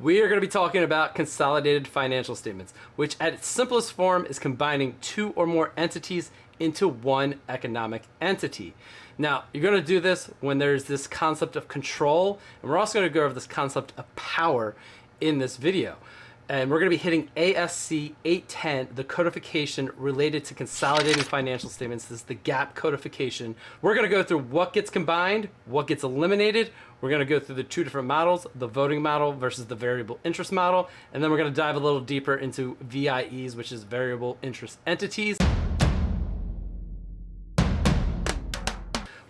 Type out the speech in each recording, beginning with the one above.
We are going to be talking about consolidated financial statements, which at its simplest form is combining two or more entities into one economic entity. Now, you're going to do this when there's this concept of control, and we're also going to go over this concept of power in this video. And we're going to be hitting ASC 810, the codification related to consolidating financial statements. This is the GAAP codification. We're going to go through what gets combined, what gets eliminated. We're going to go through the two different models, the voting model versus the variable interest model. And then we're going to dive a little deeper into VIEs, which is variable interest entities.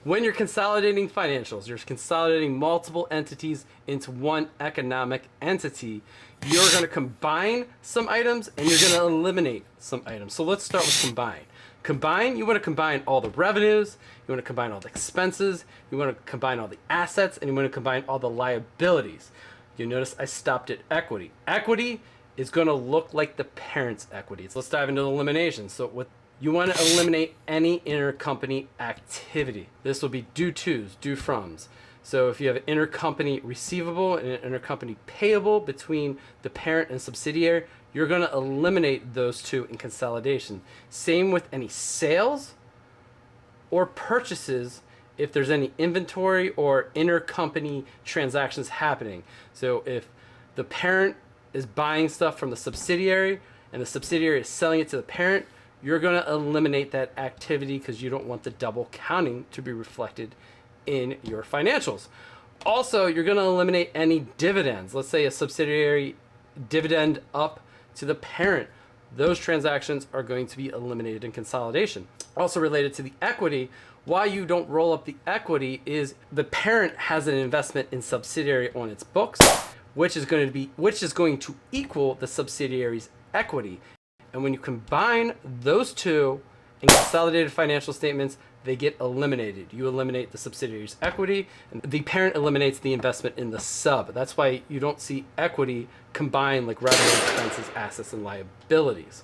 When you're consolidating financials, you're consolidating multiple entities into one economic entity. You're going to combine some items and you're going to eliminate some items. So let's start with combine. Combine, you want to combine all the revenues, you want to combine all the expenses, you want to combine all the assets, and you want to combine all the liabilities. You notice I stopped at equity. Equity is going to look like the parent's equity. So let's dive into the eliminations. So you want to eliminate any intercompany activity. This will be due tos, due froms. So if you have an intercompany receivable and an intercompany payable between the parent and subsidiary, you're going to eliminate those two in consolidation. Same with any sales or purchases if there's any inventory or intercompany transactions happening. So if the parent is buying stuff from the subsidiary and the subsidiary is selling it to the parent, you're going to eliminate that activity because you don't want the double counting to be reflected in your financials. Also, you're going to eliminate any dividends. Let's say a subsidiary dividend up to the parent. Those transactions are going to be eliminated in consolidation. Also related to the equity, why you don't roll up the equity is the parent has an investment in subsidiary on its books, which is going to equal the subsidiary's equity. And when you combine those two in consolidated financial statements, they get eliminated. You eliminate the subsidiary's equity, and the parent eliminates the investment in the sub. That's why you don't see equity combined like revenue, expenses, assets, and liabilities.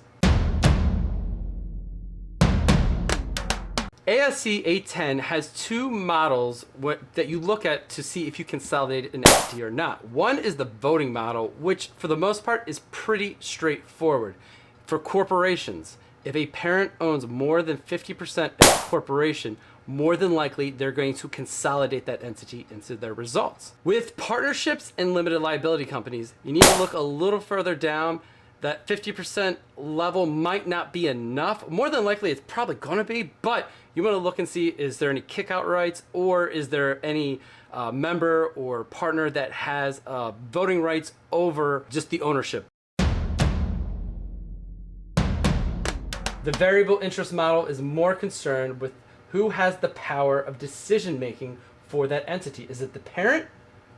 ASC 810 has two models that you look at to see if you consolidate an entity or not. One is the voting model, which for the most part is pretty straightforward. For corporations, if a parent owns more than 50% of a corporation, more than likely they're going to consolidate that entity into their results. With partnerships and limited liability companies, you need to look a little further down. That 50% level might not be enough. More than likely it's probably gonna be, but you wanna look and see, is there any kick-out rights, or is there any member or partner that has voting rights over just the ownership. The variable interest model is more concerned with who has the power of decision making for that entity. Is it the parent?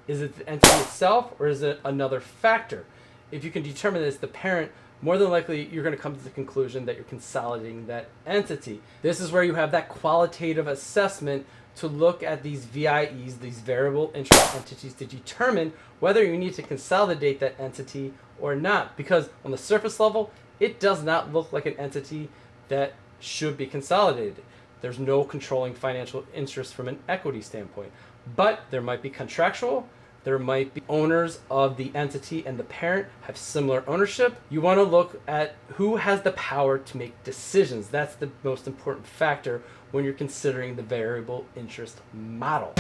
Is it the entity itself? Or is it another factor? If you can determine that it's the parent, more than likely you're going to come to the conclusion that you're consolidating that entity. This is where you have that qualitative assessment to look at these VIEs, these variable interest entities, to determine whether you need to consolidate that entity or not. Because on the surface level, it does not look like an entity that should be consolidated. There's no controlling financial interest from an equity standpoint. But there might be contractual, there might be owners of the entity and the parent have similar ownership. You want to look at who has the power to make decisions. That's the most important factor when you're considering the variable interest model.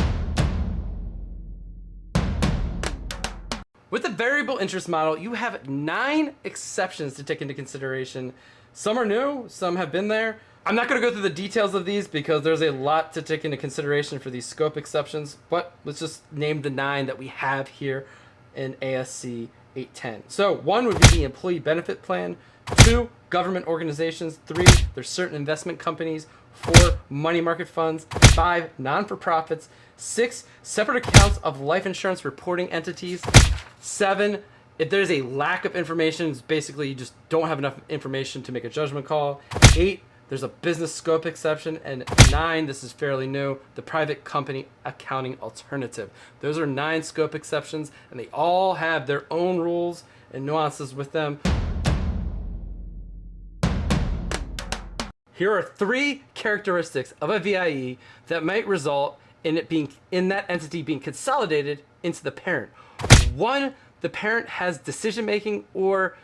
With the variable interest model, you have 9 exceptions to take into consideration. Some are new, some have been there. I'm not going to go through the details of these because there's a lot to take into consideration for these scope exceptions, but let's just name the 9 that we have here in ASC 810. So 1 would be the employee benefit plan, 2, government organizations, 3, there's certain investment companies, 4, money market funds, 5, non-for-profits, 6, separate accounts of life insurance reporting entities, 7, if there's a lack of information, it's basically you just don't have enough information to make a judgment call. 8, there's a business scope exception. And 9, this is fairly new, the private company accounting alternative. Those are 9 scope exceptions, and they all have their own rules and nuances with them. Here are 3 characteristics of a VIE that might result in that entity being consolidated into the parent. 1, the parent has decision-making or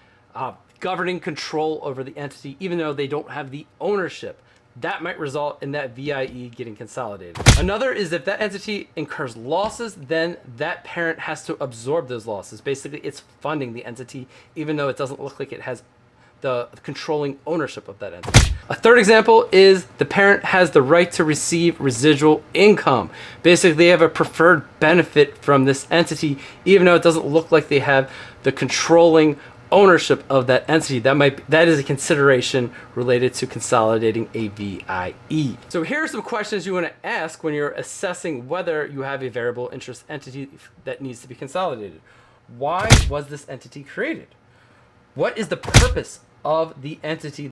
governing control over the entity, even though they don't have the ownership. That might result in that VIE getting consolidated. Another is if that entity incurs losses, then that parent has to absorb those losses. Basically, it's funding the entity, even though it doesn't look like it has the controlling ownership of that entity. A third example is the parent has the right to receive residual income. Basically, they have a preferred benefit from this entity, even though it doesn't look like they have the controlling ownership of that entity. That is a consideration related to consolidating a VIE. So here are some questions you want to ask when you're assessing whether you have a variable interest entity that needs to be consolidated. Why was this entity created? What is the purpose of the entity?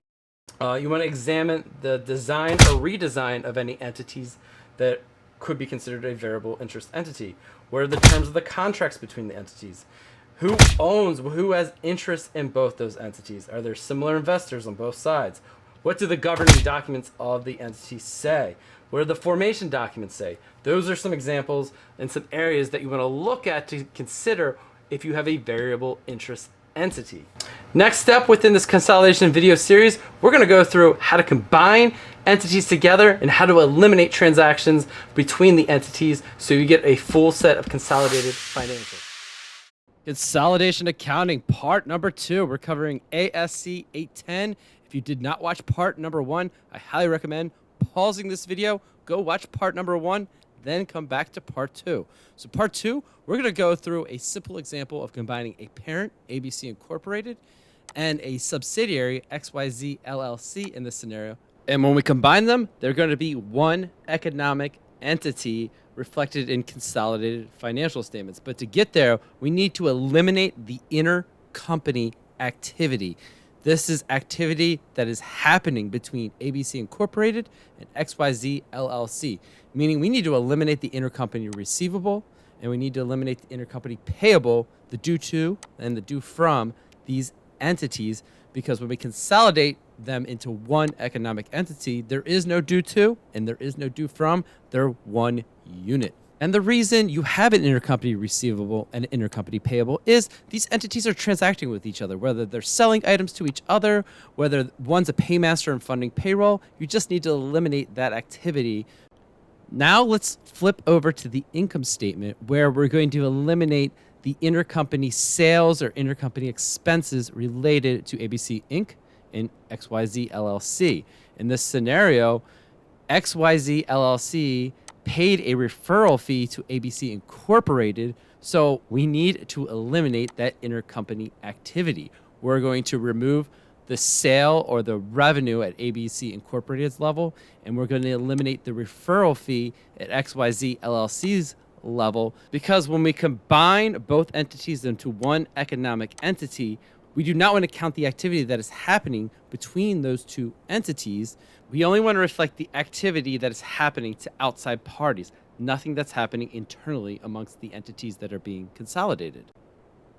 You want to examine the design or redesign of any entities that could be considered a variable interest entity. What are the terms of the contracts between the entities? Who has interest in both those entities? Are there similar investors on both sides? What do the governing documents of the entity say? What do the formation documents say? Those are some examples and some areas that you want to look at to consider if you have a variable interest entity. Next step within this consolidation video series, we're going to go through how to combine entities together and how to eliminate transactions between the entities so you get a full set of consolidated financials. Consolidation Accounting, part number 2. We're covering ASC 810. If you did not watch part number 1, I highly recommend pausing this video, go watch part number 1, then come back to part 2. So part 2, we're going to go through a simple example of combining a parent, ABC Incorporated, and a subsidiary, XYZ LLC in this scenario. And when we combine them, they're going to be one economic entity reflected in consolidated financial statements. But to get there, we need to eliminate the intercompany activity. This is activity that is happening between ABC Incorporated and XYZ LLC, meaning we need to eliminate the intercompany receivable, and we need to eliminate the intercompany payable, the due to and the due from these entities, because when we consolidate them into one economic entity, there is no due to and there is no due from. They're one unit. And the reason you have an intercompany receivable and an intercompany payable is these entities are transacting with each other, whether they're selling items to each other, whether one's a paymaster and funding payroll. You just need to eliminate that activity. Now let's flip over to the income statement, where we're going to eliminate the intercompany sales or intercompany expenses related to ABC Inc. and XYZ LLC. In this scenario, XYZ LLC paid a referral fee to ABC Incorporated, so we need to eliminate that intercompany activity. We're going to remove the sale or the revenue at ABC Incorporated's level, and we're going to eliminate the referral fee at XYZ LLC's level, because when we combine both entities into one economic entity, we do not want to count the activity that is happening between those two entities. We only want to reflect the activity that is happening to outside parties, nothing that's happening internally amongst the entities that are being consolidated.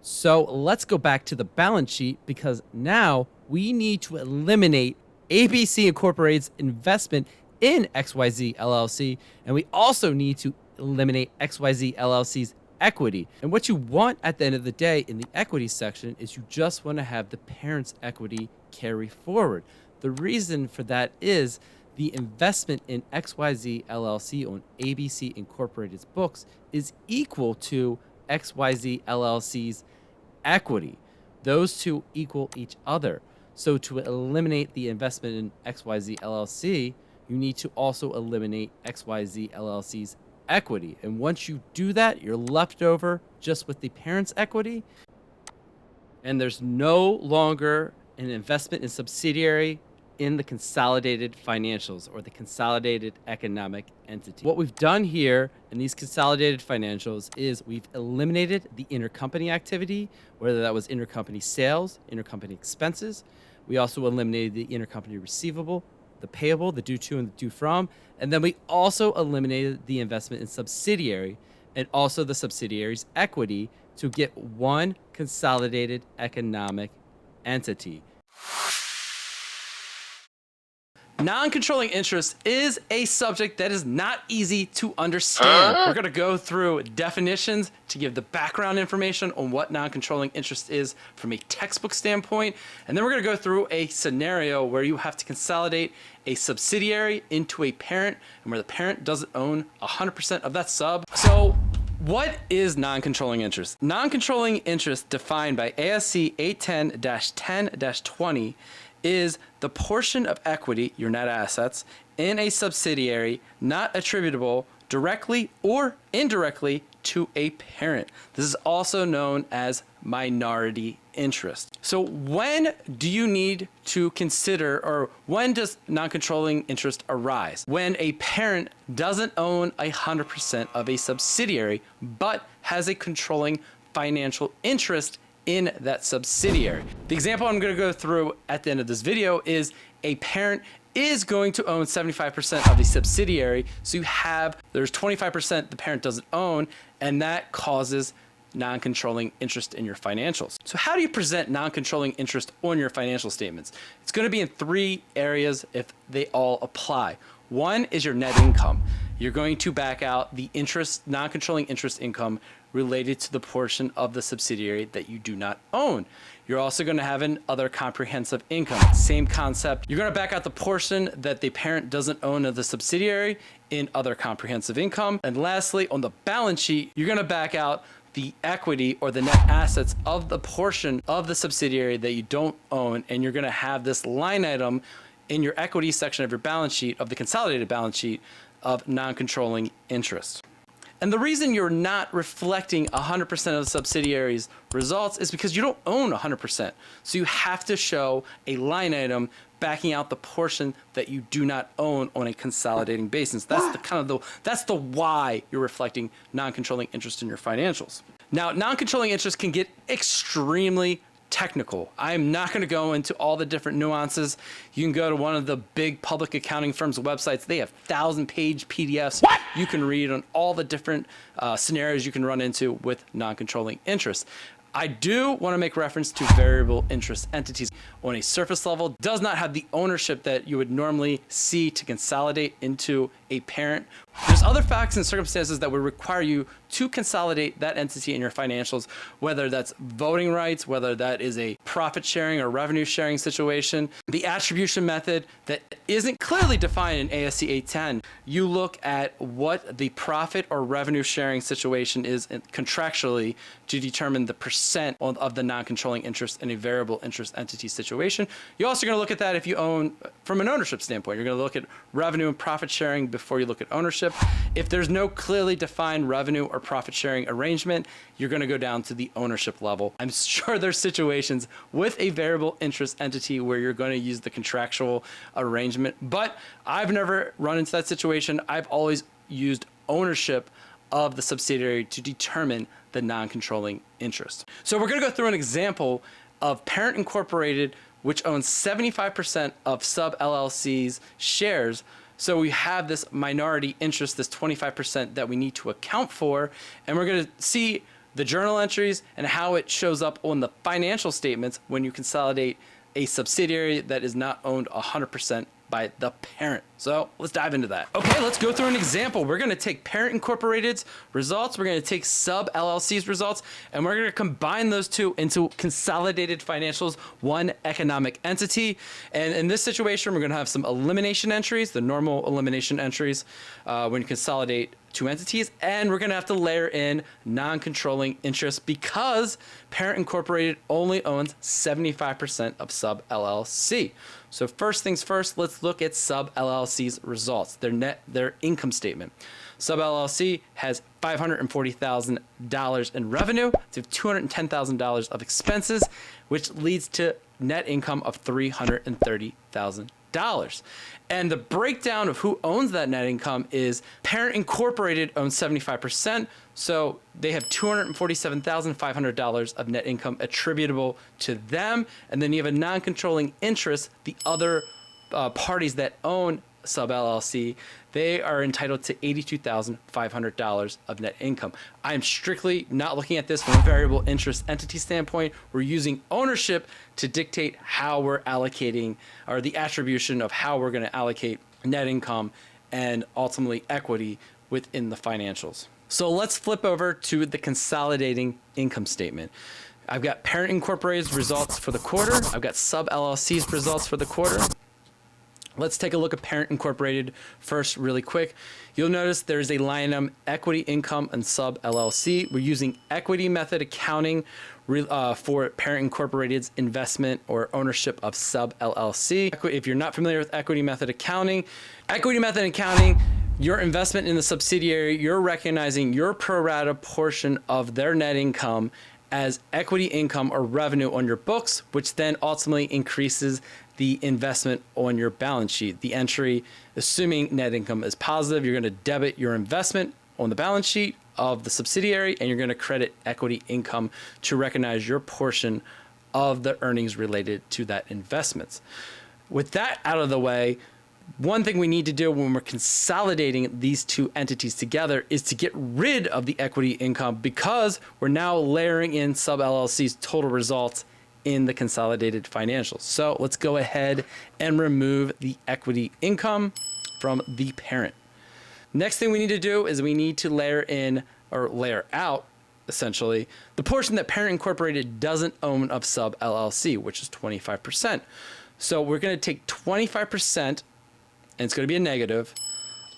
So let's go back to the balance sheet, because now we need to eliminate ABC Incorporated's investment in XYZ LLC, and we also need to eliminate XYZ LLC's equity. And what you want at the end of the day in the equity section is you just want to have the parent's equity carry forward. The reason for that is the investment in XYZ LLC on ABC Incorporated's books is equal to XYZ LLC's equity. Those two equal each other. So to eliminate the investment in XYZ LLC, you need to also eliminate XYZ LLC's equity. And once you do that, you're left over just with the parent's equity, and there's no longer an investment in subsidiary in the consolidated financials or the consolidated economic entity. What we've done here in these consolidated financials is we've eliminated the intercompany activity, whether that was intercompany sales, intercompany expenses. We also eliminated the intercompany receivable, the payable, the due to and the due from, and then we also eliminated the investment in subsidiary and also the subsidiary's equity to get one consolidated economic entity. Non-controlling interest is a subject that is not easy to understand. We're going to go through definitions to give the background information on what non-controlling interest is from a textbook standpoint. And then we're going to go through a scenario where you have to consolidate a subsidiary into a parent and where the parent doesn't own 100% of that sub. So what is non-controlling interest? Non-controlling interest defined by ASC 810-10-20 is the portion of equity, your net assets, in a subsidiary not attributable directly or indirectly to a parent. This is also known as minority interest. So when do you need to consider, or when does non-controlling interest arise? When a parent doesn't own 100% of a subsidiary, but has a controlling financial interest in that subsidiary. The example I'm going to go through at the end of this video is a parent is going to own 75% of a subsidiary. So there's 25% the parent doesn't own, and that causes non-controlling interest in your financials. So how do you present non-controlling interest on your financial statements? It's going to be in three areas if they all apply. One is your net income. You're going to back out the interest, non-controlling interest income related to the portion of the subsidiary that you do not own. You're also going to have an other comprehensive income. Same concept. You're going to back out the portion that the parent doesn't own of the subsidiary in other comprehensive income. And lastly, on the balance sheet, you're going to back out the equity or the net assets of the portion of the subsidiary that you don't own. And you're going to have this line item in your equity section of your balance sheet, of the consolidated balance sheet, of non-controlling interest. And the reason you're not reflecting 100% of the subsidiary's results is because you don't own 100%. So you have to show a line item backing out the portion that you do not own on a consolidating basis. That's that's the why you're reflecting non-controlling interest in your financials. Now, non-controlling interest can get extremely technical. I'm not going to go into all the different nuances. You can go to one of the big public accounting firms' websites. They have 1,000-page PDFs you can read on all the different scenarios you can run into with non-controlling interest. I do want to make reference to variable interest entities. On a surface level, does not have the ownership that you would normally see to consolidate into a parent. There's other facts and circumstances that would require you to consolidate that entity in your financials, whether that's voting rights, whether that is a profit sharing or revenue sharing situation. The attribution method that isn't clearly defined in ASC 810, you look at what the profit or revenue sharing situation is contractually to determine the percent of the non-controlling interest in a variable interest entity situation. You're also going to look at that if you own from an ownership standpoint. You're going to look at revenue and profit sharing before you look at ownership. If there's no clearly defined revenue or profit sharing arrangement, you're going to go down to the ownership level. I'm sure there's situations with a variable interest entity where you're going to use the contractual arrangement, but I've never run into that situation. I've always used ownership of the subsidiary to determine the non-controlling interest. So we're going to go through an example of Parent Incorporated, which owns 75% of Sub LLC's shares. So we have this minority interest, this 25% that we need to account for, and we're going to see the journal entries and how it shows up on the financial statements when you consolidate a subsidiary that is not owned 100% by the parent. So let's dive into that. Okay, let's go through an example. We're going to take Parent Incorporated's results, we're going to take Sub LLC's results, and we're going to combine those two into consolidated financials, one economic entity. And in this situation, we're going to have some elimination entries, the normal elimination entries when you consolidate two entities, and we're going to have to layer in non-controlling interest because Parent Incorporated only owns 75% of Sub LLC. So first things first, let's look at Sub LLC's results, their income statement. Sub LLC has $540,000 in revenue to $210,000 of expenses, which leads to net income of $330,000. And the breakdown of who owns that net income is Parent Incorporated owns 75%, so they have $247,500 of net income attributable to them. And then you have a non-controlling interest, the other parties that own sub LLC, they are entitled to $82,500 of net income. I'm strictly not looking at this from a variable interest entity standpoint. We're using ownership to dictate how we're allocating, or the attribution of how we're going to allocate net income and ultimately equity within the financials. So let's flip over to the consolidating income statement. I've got parent incorporated's results for the quarter. I've got sub LLC's results for the quarter. Let's take a look at parent incorporated first really quick. You'll notice there's a line item equity income and sub LLC. We're using equity method accounting for parent incorporated's investment or ownership of sub LLC. If you're not familiar with equity method accounting, your investment in the subsidiary, you're recognizing your pro rata portion of their net income as equity income or revenue on your books, which then ultimately increases the investment on your balance sheet. The entry, assuming net income is positive, you're going to debit your investment on the balance sheet of the subsidiary, and you're going to credit equity income to recognize your portion of the earnings related to that investment. With that out of the way, one thing we need to do when we're consolidating these two entities together is to get rid of the equity income, because we're now layering in sub LLC's total results in the consolidated financials. So let's go ahead and remove the equity income from the parent. Next thing we need to do is we need to layer in, or layer out, essentially, the portion that parent incorporated doesn't own of sub LLC, which is 25%. So we're going to take 25%, and it's going to be a negative,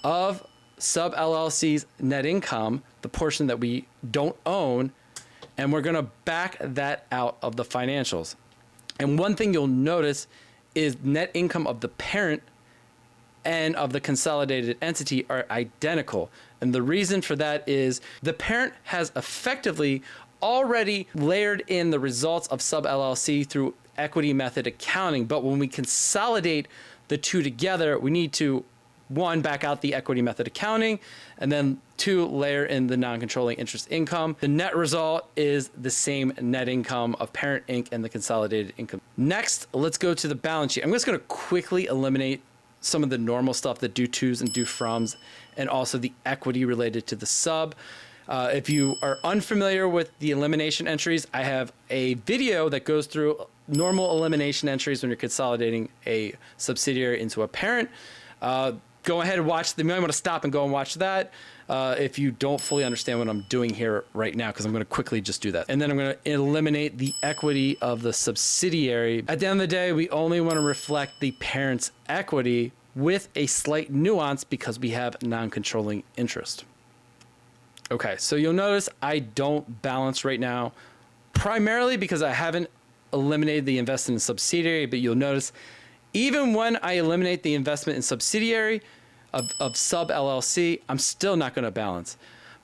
of sub LLC's net income, the portion that we don't own, and we're going to back that out of the financials. And one thing you'll notice is net income of the parent and of the consolidated entity are identical. And the reason for that is the parent has effectively already layered in the results of sub LLC through equity method accounting. But when we consolidate the two together, we need to, one, back out the equity method accounting, and then two, layer in the non-controlling interest income. The net result is the same net income of parent Inc. and the consolidated income. Next, let's go to the balance sheet. I'm just going to quickly eliminate some of the normal stuff, the due tos and due froms, and also the equity related to the sub. If you are unfamiliar with the elimination entries, I have a video that goes through normal elimination entries when you're consolidating a subsidiary into a parent. Go ahead and watch. You might want to stop and go and watch that if you don't fully understand what I'm doing here right now, because I'm going to quickly just do that. And then I'm going to eliminate the equity of the subsidiary. At the end of the day, we only want to reflect the parent's equity with a slight nuance because we have non-controlling interest. Okay, so you'll notice I don't balance right now, primarily because I haven't eliminated the investment in subsidiary, but you'll notice even when I eliminate the investment in subsidiary of sub LLC, I'm still not going to balance,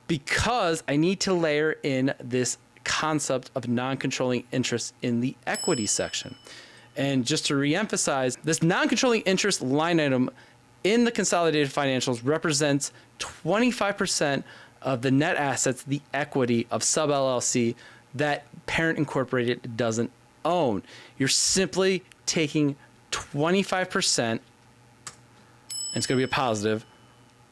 because I need to layer in this concept of non-controlling interest in the equity section. And just to reemphasize, this non-controlling interest line item in the consolidated financials represents 25% of the net assets, the equity of sub LLC that parent incorporated doesn't own. You're simply taking 25%, and it's going to be a positive,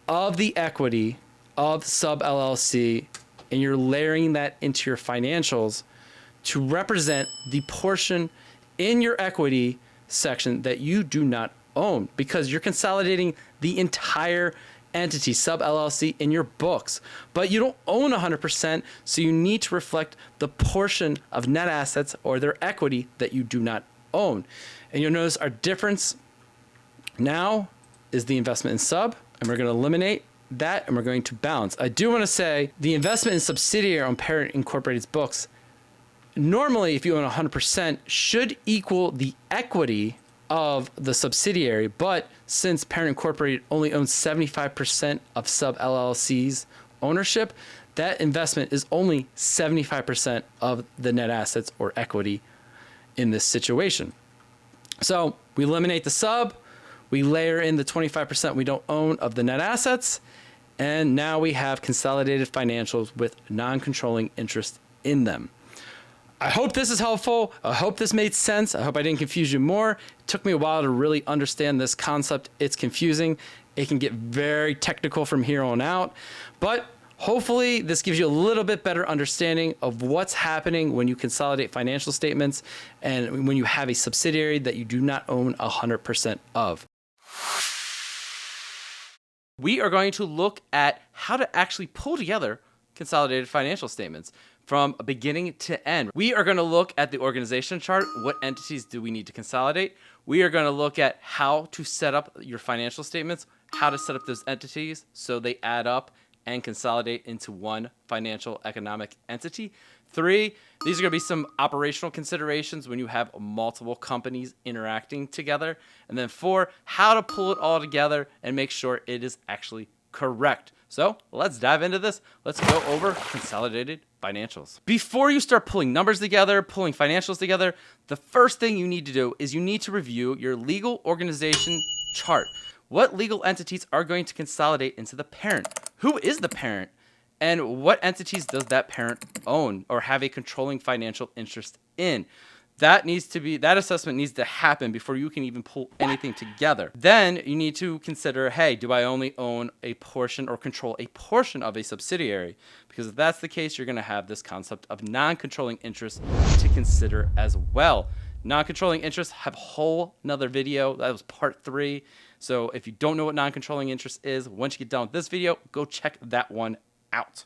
of the equity of sub LLC, and you're layering that into your financials to represent the portion in your equity section that you do not own, because you're consolidating the entire entity, sub LLC, in your books, but you don't own 100%, so you need to reflect the portion of net assets or their equity that you do not own. And you'll notice our difference now is the investment in sub, and we're going to eliminate that, and we're going to balance. I do want to say the investment in subsidiary on parent incorporated's books, normally if you own 100%, should equal the equity of the subsidiary, but since parent incorporated only owns 75% of sub LLC's ownership, that investment is only 75% of the net assets or equity in this situation. So we eliminate the sub, we layer in the 25% we don't own of the net assets, and now we have consolidated financials with non-controlling interest in them. I hope this is helpful. I hope this made sense. I hope I didn't confuse you more. It took me a while to really understand this concept. It's confusing. It can get very technical from here on out, but hopefully this gives you a little bit better understanding of what's happening when you consolidate financial statements and when you have a subsidiary that you do not own 100% of. We are going to look at how to actually pull together consolidated financial statements from beginning to end. We are going to look at the organization chart. What entities do we need to consolidate? We are going to look at how to set up your financial statements, how to set up those entities so they add up and consolidate into one financial economic entity. 3, these are going to be some operational considerations when you have multiple companies interacting together. And then 4, how to pull it all together and make sure it is actually correct. So let's dive into this. Let's go over consolidated financials. Before you start pulling numbers together, pulling financials together, the first thing you need to do is you need to review your legal organization chart. What legal entities are going to consolidate into the parent? Who is the parent? And what entities does that parent own or have a controlling financial interest in? That assessment needs to happen before you can even pull anything together. Then you need to consider, hey, do I only own a portion or control a portion of a subsidiary? Because if that's the case, you're going to have this concept of non-controlling interest to consider as well. Non-controlling interests have a whole nother video. That was part 3. So if you don't know what non-controlling interest is, once you get done with this video, go check that one out.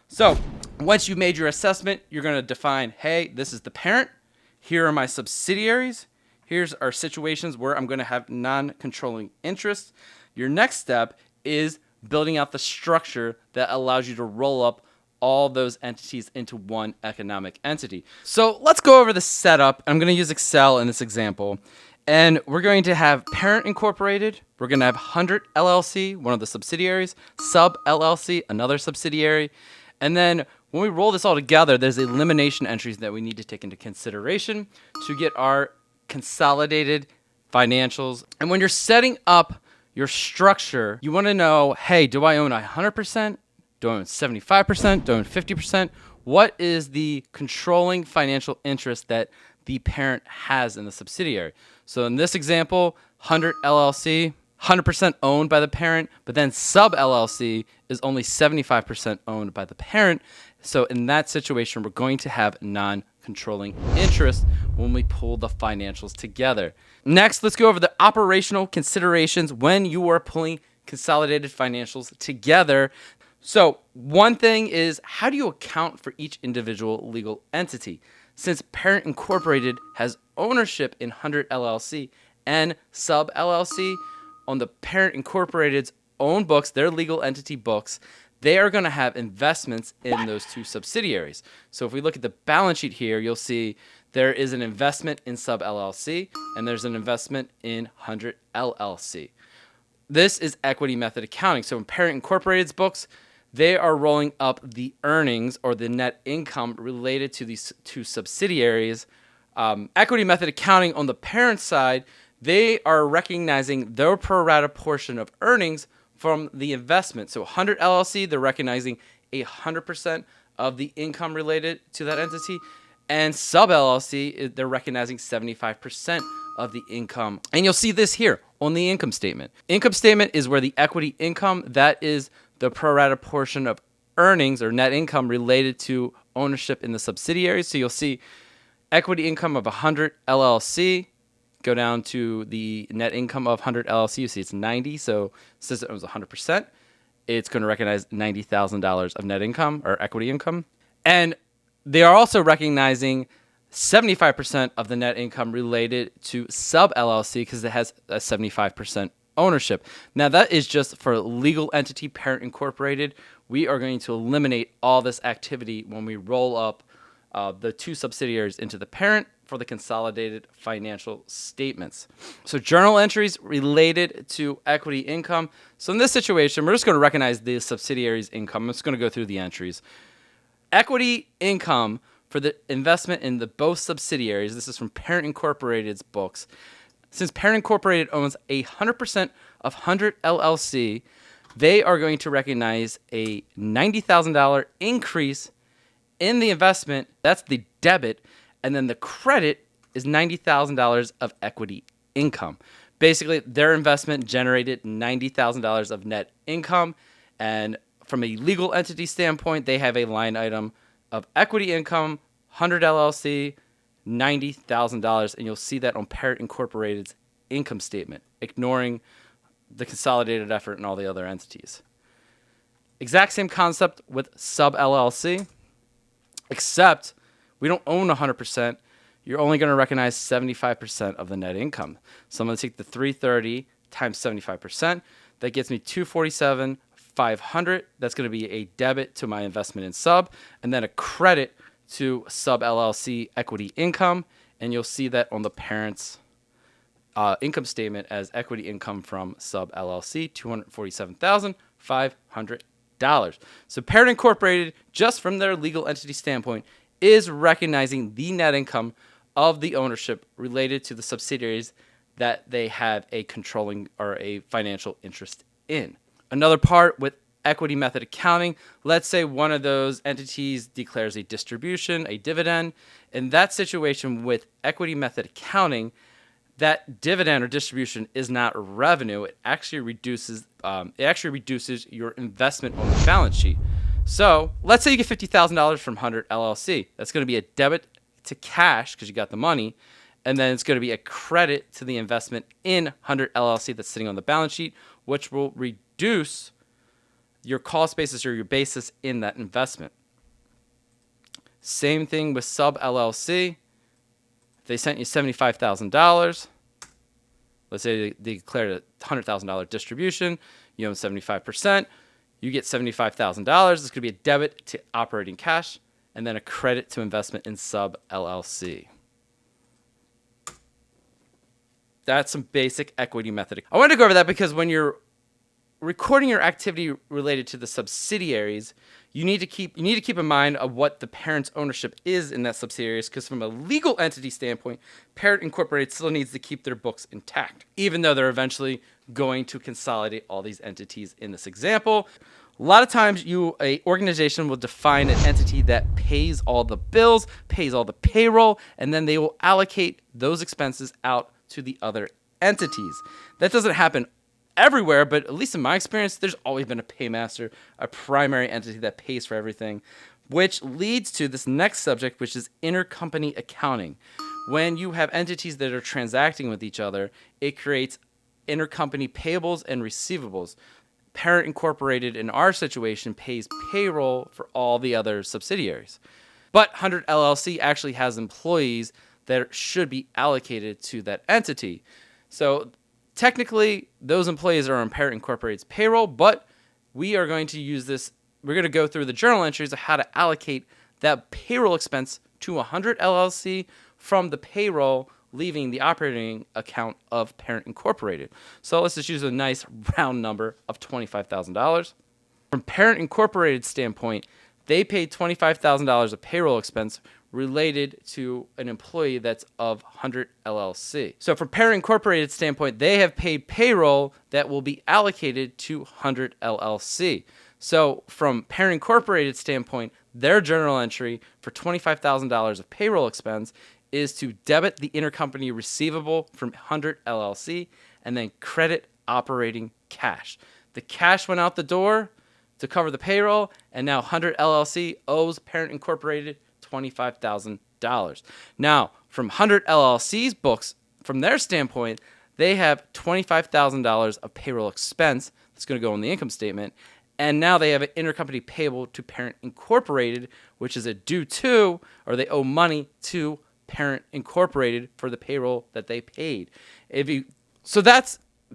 So once you've made your assessment, you're going to define, hey, this is the parent. Here are my subsidiaries. Here's our situations where I'm going to have non-controlling interest. Your next step is building out the structure that allows you to roll up all those entities into one economic entity. So let's go over the setup. I'm going to use Excel in this example. And we're going to have parent incorporated. We're going to have 100 LLC, one of the subsidiaries, sub LLC, another subsidiary. And then when we roll this all together, there's elimination entries that we need to take into consideration to get our consolidated financials. And when you're setting up your structure, you want to know, hey, do I own 100%? Do I own 75%? Do I own 50%? What is the controlling financial interest that the parent has in the subsidiary? So in this example, 100 LLC, 100% owned by the parent, but then sub LLC is only 75% owned by the parent. So in that situation, we're going to have non-controlling interest when we pull the financials together. Next, let's go over the operational considerations when you are pulling consolidated financials together. So one thing is, how do you account for each individual legal entity? Since Parent Incorporated has ownership in 100 LLC and sub LLC, on the Parent Incorporated's own books, their legal entity books, they are going to have investments in those two subsidiaries. So if we look at the balance sheet here, you'll see there is an investment in sub LLC and there's an investment in 100 LLC. This is equity method accounting. So in Parent Incorporated's books, they are rolling up the earnings or the net income related to these two subsidiaries. Equity method accounting on the parent side, they are recognizing their pro rata portion of earnings from the investment. So 100 LLC, they're recognizing 100% of the income related to that entity. And sub LLC, they're recognizing 75% of the income. And you'll see this here on the income statement. Income statement is where the equity income, that is the pro rata portion of earnings or net income related to ownership in the subsidiaries. So you'll see equity income of 100 LLC, go down to the net income of 100 LLC. You see it's 90. So since it was 100%, it's going to recognize $90,000 of net income or equity income. And they are also recognizing 75% of the net income related to sub LLC because it has a 75% ownership. Now that is just for legal entity Parent Incorporated. We are going to eliminate all this activity when we roll up the two subsidiaries into the parent for the consolidated financial statements. So journal entries related to equity income. So in this situation, we're just going to recognize the subsidiary's income. I'm just going to go through the entries. Equity income for the investment in the both subsidiaries. This is from Parent Incorporated's books. Since Parent Incorporated owns 100% of 100 LLC, they are going to recognize a $90,000 increase in the investment. That's the debit and then the credit is $90,000 of equity income. Basically, their investment generated $90,000 of net income, and from a legal entity standpoint, they have a line item of equity income, 100 LLC, $90,000, and you'll see that on Parent Incorporated's income statement, ignoring the consolidated effort and all the other entities. Exact same concept with sub LLC, except we don't own 100%. You're only going to recognize 75% of the net income. So I'm going to take the 330 times 75%. That gets me 247,500. That's going to be a debit to my investment in sub, and then a credit to sub LLC equity income. And you'll see that on the parent's income statement as equity income from sub LLC, $247,500. So Parent Incorporated, just from their legal entity standpoint, is recognizing the net income of the ownership related to the subsidiaries that they have a controlling or a financial interest in. Another part with equity method accounting, let's say one of those entities declares a distribution, a dividend. In that situation with equity method accounting, that dividend or distribution is not revenue. It actually reduces your investment on the balance sheet. So let's say you get $50,000 from 100 LLC. That's going to be a debit to cash because you got the money, and then it's going to be a credit to the investment in 100 LLC that's sitting on the balance sheet, which will reduce your cost basis or your basis in that investment. Same thing with sub LLC. If they sent you $75,000, let's say they declared a $100,000 distribution, you own 75%, you get $75,000. It's going to be a debit to operating cash and then a credit to investment in sub LLC. That's some basic equity method. I wanted to go over that because when you're recording your activity related to the subsidiaries, you need to keep in mind of what the parent's ownership is in that subsidiaries, because from a legal entity standpoint, Parent Incorporated still needs to keep their books intact, even though they're eventually going to consolidate all these entities in this example. A lot of times a organization will define an entity that pays all the bills, pays all the payroll, and then they will allocate those expenses out to the other entities. That doesn't happen everywhere, but at least in my experience, there's always been a paymaster, a primary entity that pays for everything, which leads to this next subject, which is intercompany accounting. When you have entities that are transacting with each other, it creates intercompany payables and receivables. Parent Incorporated, in our situation, pays payroll for all the other subsidiaries. But 100 LLC actually has employees that should be allocated to that entity. So technically, those employees are on Parent Incorporated's payroll, but we are going to use this. We're going to go through the journal entries of how to allocate that payroll expense to 100 LLC from the payroll, leaving the operating account of Parent Incorporated. So let's just use a nice round number of $25,000. From Parent Incorporated's standpoint, they paid $25,000 of payroll expense related to an employee that's of 100 LLC. So from Parent Incorporated standpoint, they have paid payroll that will be allocated to 100 LLC. So from Parent Incorporated standpoint, their journal entry for $25,000 of payroll expense is to debit the intercompany receivable from 100 LLC and then credit operating cash. The cash went out the door to cover the payroll, and now 100 LLC owes Parent Incorporated $25,000. Now, from 100 LLC's books, from their standpoint, they have $25,000 of payroll expense that's going to go on the income statement, and now they have an intercompany payable to Parent Incorporated, which is a due to, or they owe money to Parent Incorporated for the payroll that they paid.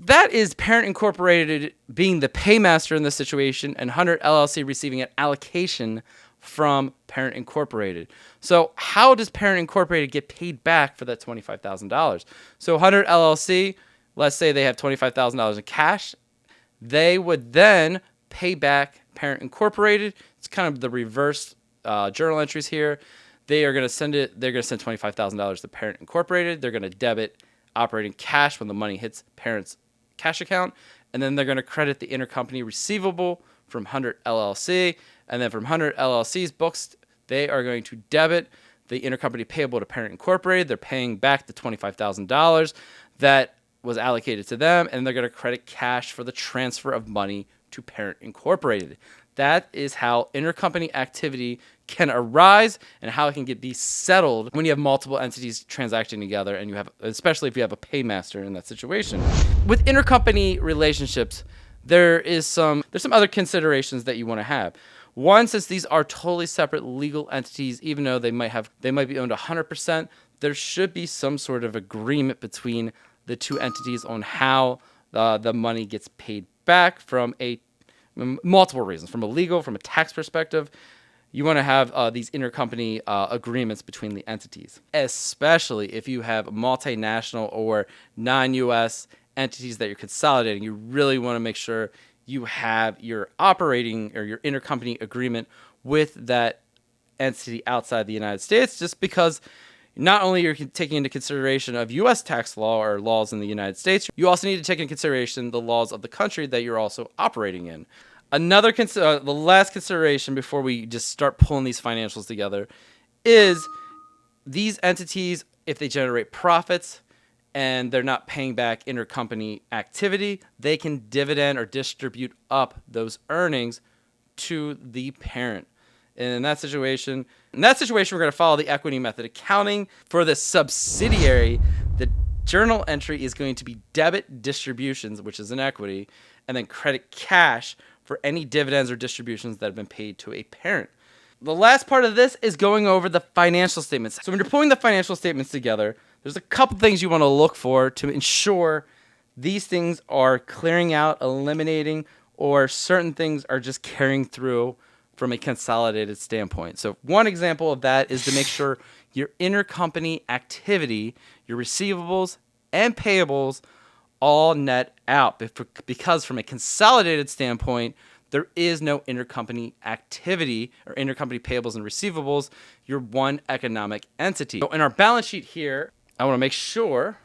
That is Parent Incorporated being the paymaster in this situation, and 100 LLC receiving an allocation from Parent Incorporated. So how does Parent Incorporated get paid back for that $25,000? So 100 LLC, let's say they have $25,000 in cash, they would then pay back Parent Incorporated. It's kind of the reverse journal entries here. They're going to send $25,000 to Parent Incorporated. They're going to debit operating cash when the money hits Parent's cash account, and then they're going to credit the intercompany receivable from 100 LLC, and then from 100 LLC's books, they are going to debit the intercompany payable to parent incorporated. They're paying back the $25,000 that was allocated to them, and they're going to credit cash for the transfer of money to parent incorporated. That is how intercompany activity can arise and how it can be settled when you have multiple entities transacting together, and you have, especially if you have a paymaster in that situation. With intercompany relationships, there's some other considerations that you want to have. One, since these are totally separate legal entities, even though they might be owned 100%, there should be some sort of agreement between the two entities on how the money gets paid back from multiple reasons. From a legal, from a tax perspective, you want to have these intercompany agreements between the entities, especially if you have multinational or non-U.S. entities that you're consolidating. You really want to make sure you have your operating or your intercompany agreement with that entity outside the United States, just because not only you're taking into consideration of U.S. tax law or laws in the United States, you also need to take into consideration the laws of the country that you're also operating in. The last consideration before we just start pulling these financials together is these entities, if they generate profits and they're not paying back intercompany activity, they can dividend or distribute up those earnings to the parent. And in that situation, we're going to follow the equity method accounting. For the subsidiary, the journal entry is going to be debit distributions, which is an equity, and then credit cash for any dividends or distributions that have been paid to a parent. The last part of this is going over the financial statements. So when you're pulling the financial statements together, there's a couple things you want to look for to ensure these things are clearing out, eliminating, or certain things are just carrying through from a consolidated standpoint. So one example of that is to make sure your intercompany activity, your receivables and payables all net out, because from a consolidated standpoint, there is no intercompany activity or intercompany payables and receivables. You're one economic entity. So in our balance sheet here, I want to make sure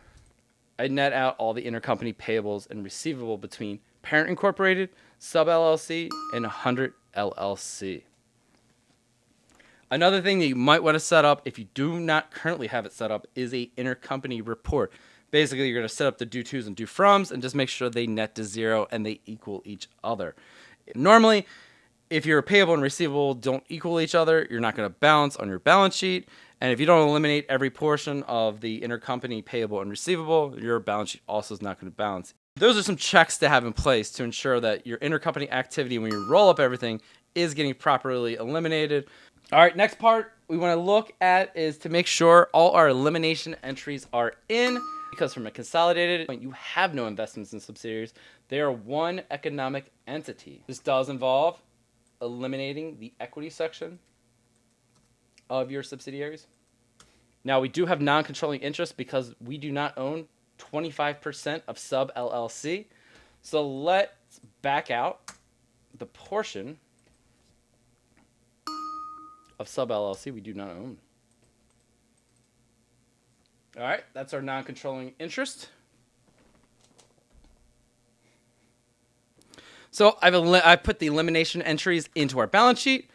I net out all the intercompany payables and receivable between parent incorporated, sub LLC, and 100 LLC. Another thing that you might want to set up, if you do not currently have it set up, is a intercompany report. Basically, you're going to set up the due tos and due froms and just make sure they net to zero and they equal each other. Normally, if your payable and receivable don't equal each other, you're not going to balance on your balance sheet. And if you don't eliminate every portion of the intercompany payable and receivable, your balance sheet also is not going to balance. Those are some checks to have in place to ensure that your intercompany activity, when you roll up everything, is getting properly eliminated. All right, next part we want to look at is to make sure all our elimination entries are in, because from a consolidated point, you have no investments in subsidiaries. They are one economic entity. This does involve eliminating the equity section of your subsidiaries. Now, we do have non-controlling interest because we do not own 25% of sub LLC. So let's back out the portion of sub LLC we do not own. All right, that's our non-controlling interest. So I've put the elimination entries into our balance sheet.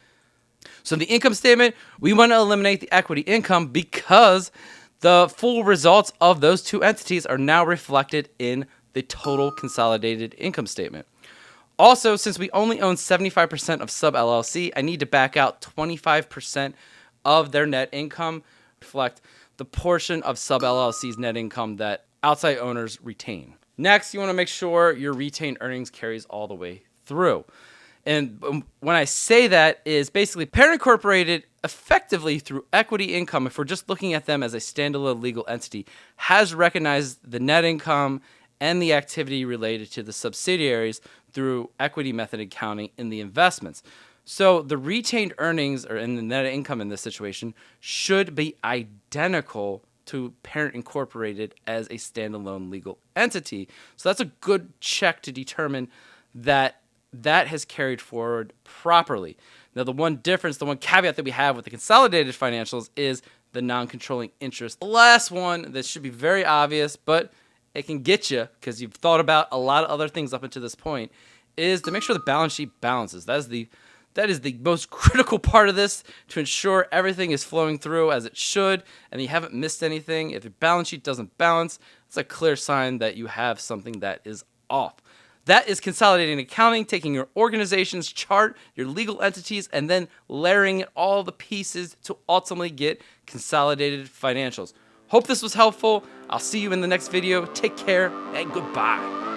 So in the income statement, we want to eliminate the equity income because the full results of those two entities are now reflected in the total consolidated income statement. Also, since we only own 75% of sub LLC, I need to back out 25% of their net income, reflect the portion of sub LLC's net income that outside owners retain. Next, you want to make sure your retained earnings carries all the way through. And when I say that is basically parent incorporated effectively through equity income, if we're just looking at them as a standalone legal entity, has recognized the net income and the activity related to the subsidiaries through equity method accounting in the investments. So the retained earnings or in the net income in this situation should be identical to parent incorporated as a standalone legal entity. So that's a good check to determine that that has carried forward properly. Now, the one caveat that we have with the consolidated financials is the non-controlling interest. The last one that should be very obvious, but it can get you because you've thought about a lot of other things up until this point, is to make sure the balance sheet balances. That's That is the most critical part of this to ensure everything is flowing through as it should and you haven't missed anything. If your balance sheet doesn't balance, it's a clear sign that you have something that is off. That is consolidating accounting, taking your organization's chart, your legal entities, and then layering all the pieces to ultimately get consolidated financials. Hope this was helpful. I'll see you in the next video. Take care and goodbye.